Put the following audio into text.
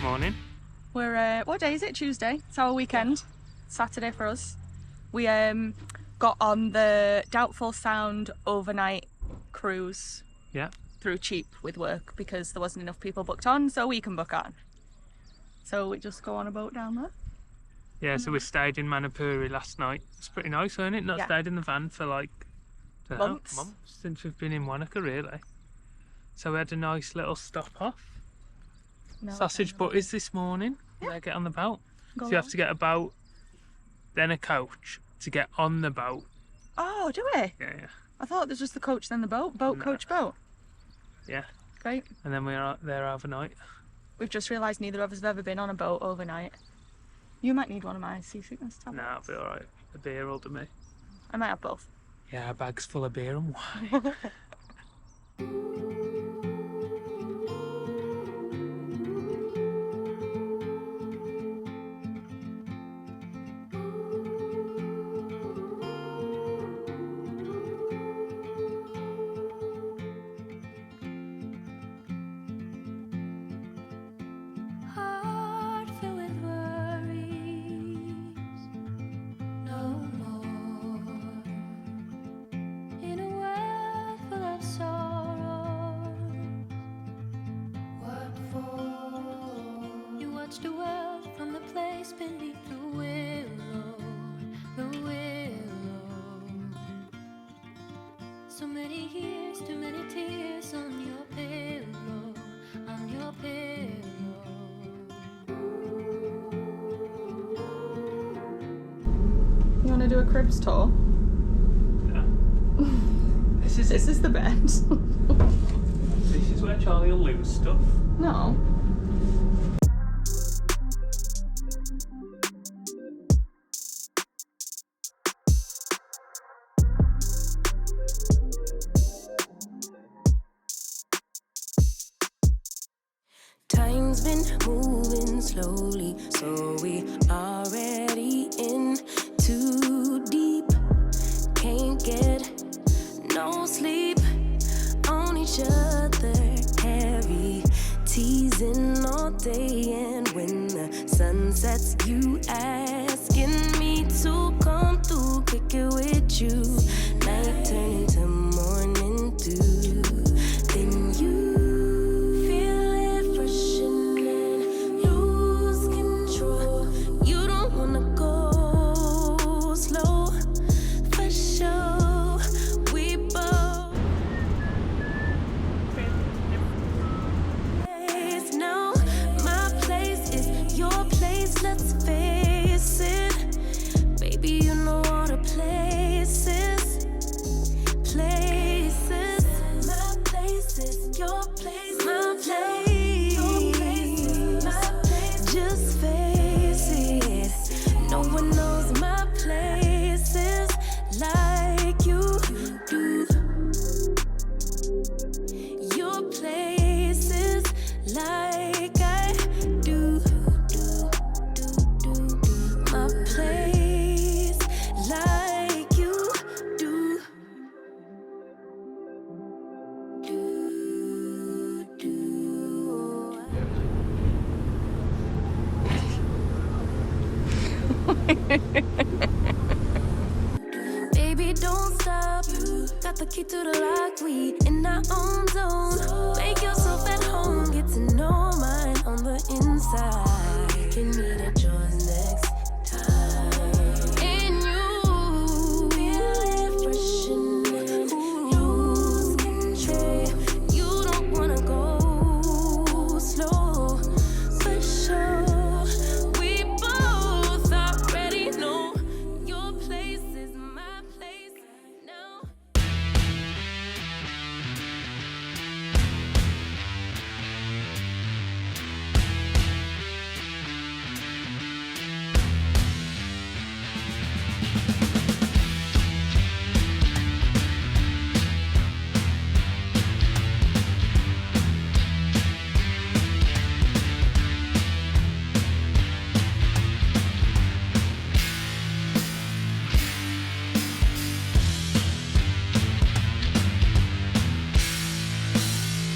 Morning. We're, what day is it? Tuesday. It's our weekend. Yeah. Saturday for us. We got on the Doubtful Sound overnight cruise. Yeah. Through cheap with work because there wasn't enough people booked on, so we can book on. So we just go on a boat down there. Yeah, so we stayed in Manapuri last night. It's pretty nice, wasn't it? Not stayed in the van for like months since we've been in Wanaka, really. So we had a nice little stop off. Sausage butties this morning. Yeah. Get on the boat. So you have to get a boat, then a coach to get on the boat. Oh, do we? Yeah. I thought there's just the coach, then the boat. Boat, no. Coach, boat. Yeah. Great. And then we're there overnight. We've just realised neither of us have ever been on a boat overnight. You might need one of my seasickness tablets. Nah, I'll be alright. A beer will do me. I might have both. Yeah, our bag's full of beer and wine. The world from the place beneath the willow. So many years, too many tears on your pillow, You want to do a cribs tour? Yeah. This is the bed. This is where Charlie will lose stuff. No. Time's been moving slowly, so we already in too deep. Can't get no sleep on each other, heavy teasing all day. And when the sun sets, you asking me to come through, kick it with you. Night turning to morning dew. Then you baby, don't stop. Got the key to the lock. We in our own zone. Make yourself at home. Get to know mine on the